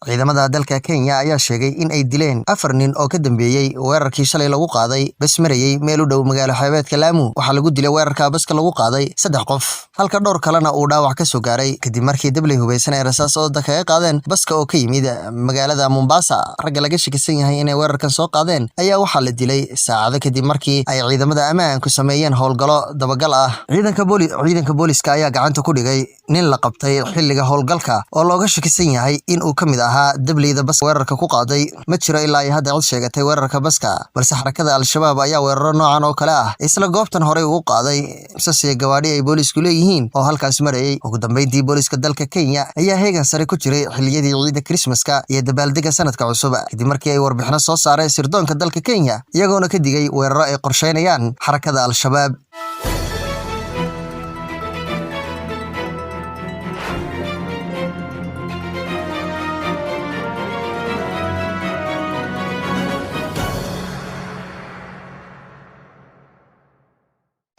ciidamada dalka Kenya ayaa sheegay in ay dileen 4 nin oo ka dambeeyay weerarkii shalay lagu qaaday bas marayay meel u dhow magaalo xeebeedka Lamu. Waxa lagu dilay weerarka baska lagu qaaday 3 qof, halka dhowr kalena uu dhaawac ka soo gaaray kadib markii dabley hubeysan ay rasaas oo kaga qaadeen baska oo ka yimid magaalada Mombasa. Ragga laga shakisan yahay inay weerarkan soo qaadeen ayaa waxa la dilay saacado kadib markii ay ciidamada ammaanku sameeyeen howlgalo dabagal ah. Ciidanka booliska ayaa gacanta ku dhigay nin la qabtay xilliga howlgalka oo looga shakisan yahay in uu kamid ahaa dableyda bas weerarka ku qaaday. Ma jiro ilaa ay hadda cid sheegatay weerarka baska, balse xarakada Al-Shabaab ayaa weeraro noocan oo kale ah isla goobtan horey ugu qaaday sasiya gawaadhi ay boolisku leeyihiin oo halkaas marayay. Ugu dambeyntii booliska dalka Kenya ayaa heegan sare ku jiray xilliyadii ciida Christmaska iyo dabaaldega sanadka cusub kadib markii ay warbixino soo saareen sirdoonka dalka Kenya iyagoona ka digay weeraro ay qorsheynayaan xarakada Al-Shabaab.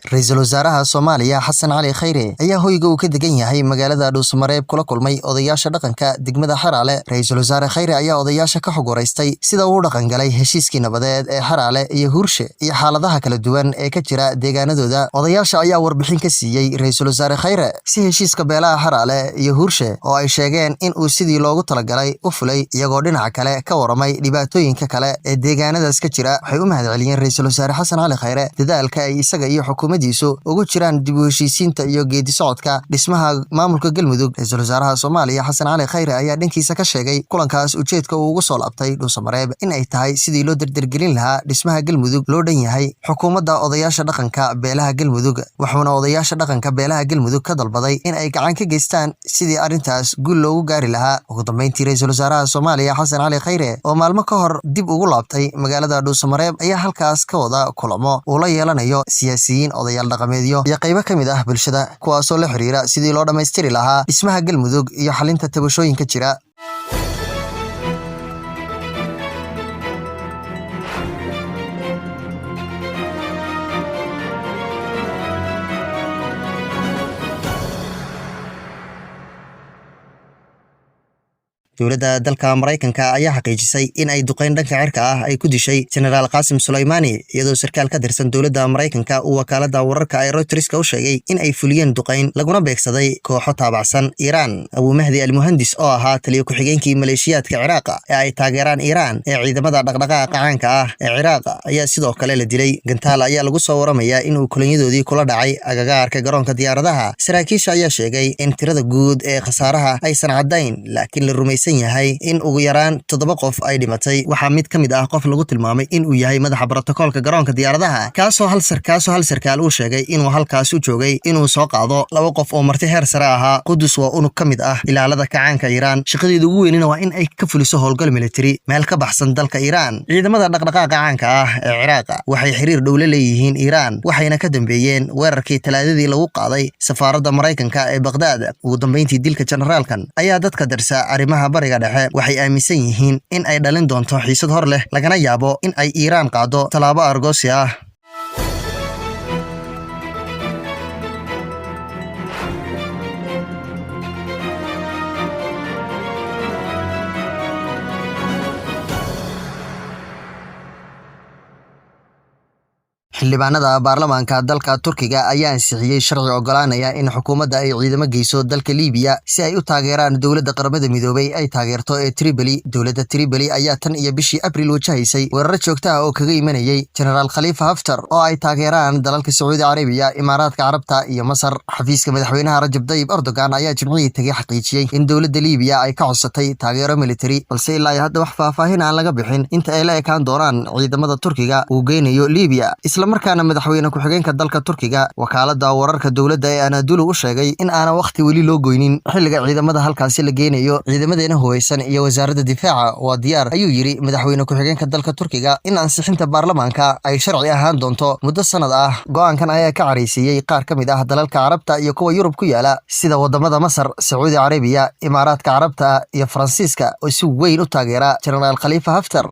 Ra'iisul Wasaaraha Soomaaliya Xasan Cali Khayre ayaa hoyga uu ka degan yahay magaalada Dhuusamareeb kula kulmay odayaasha dhaqanka degmada Xaraale. Ra'iisul Wasaare Khayre ayaa odayaasha ka xog wareystay sida uu dhaqan galay heshiiskii nabadeed ee Xaraale iyo Hurshe iyo xaaladaha kala duwan ee ka jira deegaanadooda. Odayaasha ayaa warbixin ka siiyay Ra'iisul Wasaare Khayre si heshiiska beelaha Xaraale iyo Hurshe oo ay sheegeen in uu sidii loogu talagalay u fulay, iyagoo dhinaca kale ka waramay dhibaatooyinka kale ee deegaanadaas ka jira. Waxay u mahadceliyeen Ra'iisul Wasaare Xasan Cali Khayre dadaalka ay isaga iyo ugu jiraan dib u heshiisiinta iyo geedi socodka dhismaha maamulka Galmudug. Ra'iisul Wasaaraha Soomaaliya Xasan Cali Khayre ayaa dhankiisa ka sheegay kulankaas ujeedka uu ugu soo laabtay Dhuusamareeb in ay tahay sidii loo dardargelin lahaa dhismaha Galmudug loo dhan yahay. Xukuumadda odayaasha dhaqanka beelaha Galmudug wuxuuna odayaasha dhaqanka beelaha Galmudug ka dalbaday in ay gacan ka geystaan sidii arrintaas guul loogu gaari lahaa. Ugu dambeyntii Ra'iisul Wasaaraha Soomaaliya Xasan Cali Khayre oo maalmo ka hor dib ugu laabtay magaalada Dhuusamareeb ayaa halkaas ka wada kulamo uu la yeelanayo siyaasiyiin, odayaal dhaqameedyo iyo qaybo kamid ah bulshada kuwaasoo la xiriira sidii loo dhameystiri lahaa dhismaha Galmudug iyo xalinta tabashooyinka jira. dowladda dalka Mareykanka ayaa xaqiijisay in ay duqeyn dhanka cirka ah ay ku dishay General Qasim Suleymani, iyadoo sarkaal ka tirsan dowladda Mareykanka uu wakaalada wararka ee Reuters u sheegay in ay fuliyeen duqeyn laguna beegsaday kooxo taabacsan Iran. Abu Mahdi al-Muhandis oo ahaa taliye ku-xigeenkii maleeshiyaadka Ciraaq ee ay taageeraan Iran ee ciidamada dhaqdhaqaaqa caanka ah ee Ciraaq ayaa sidoo kale la dilay. Gantaal ayaa lagu soo waramayaa in uu kulanyadoodii kula dhacay agagaarka garoonka diyaaradaha. Saraakiisha ayaa sheegay in tirada guud ee khasaaraha aysan cadayn, laakiin la rumaysan yahay in ugu yaraan 7 qof ay dhimatay. Waxaa mid kamid ah qof lagu tilmaamay in uu yahay madaxa borotokoolka garoonka diyaaradaha, kaasoo hal sarkaal uu sheegay inuu halkaas u joogay inuu soo qaado 2 qof oo marti heer sare ahaa. Qudus waa unug kamid ah ilaalada kacaanka Iran, shaqadeedu ugu weynina waa in ay ka fuliso howlgal military meel ka baxsan dalka Iran. Ciidamada dhaqdhaqaaqa caanka ah ee Ciraaq waxay xiriir dhow la leeyihiin Iran, waxayna ka dambeeyeen weerarkii Talaadadii lagu qaaday safaaradda Mareykanka ee Baghdad. Ugu dambeyntii dilka generaalkan ayaa dadka darsa arrimaha bariga dhexe waxay aaminsan yihiin in ay dhalin doonto xiisad hor leh, lagana yaabo in ay Iran qaado talaabo argoosi ah. xildhibaanada baarlamaanka dalka Turkiga ayaa ansixiyay sharci ogolaanaya in xukuumadda ay ciidamo geyso dalka Liibiya si ay u taageeraan dowladda qaramada midoobay ay taageerto ee Tripoli. Dowladda Tripoli ayaa tan iyo bishii Abriil wajahaysay weerar joogto ah oo kaga imanayay General Khalifa Haftar oo ay taageeraan dalalka Sacuudi Carabiya, Imaaraadka Carabta iyo Masar. Xafiiska madaxweynaha Rajab Tayyip Erdogan ayaa Jimcihii tagay xaqiijiyay in dowladda Liibiya ay ka codsatay taageero military, balse ilaa hadda wax faahfaahin aan laga bixin inta ay la ekaan doonaan ciidamada Turkiga uu geynayo Liibiya. markaana madaxweyne ku-xigeenka dalka Turkiga wakaalada wararka dowladda ee Anadolu u sheegay in aana waqti wali loo goynin xilliga ciidamada halkaasi la geenayo. ciidamadeena hooysan iyo wasaaradda difaaca waa diyaar, ayuu yiri madaxweyne ku-xigeenka dalka Turkiga in ansixinta baarlamaanka ay sharci ahaan doonto muddo sanad ah. Go'aankan ayaa ka careysiiyay qaar kamid ah dalalka Carabta iyo kuwa Yurub ku yaala sida wadamada Masar, Sacuudi Carabiya, Imaaraadka Carabta iyo Faransiiska oo si weyn u taageera General Khalifa Haftar.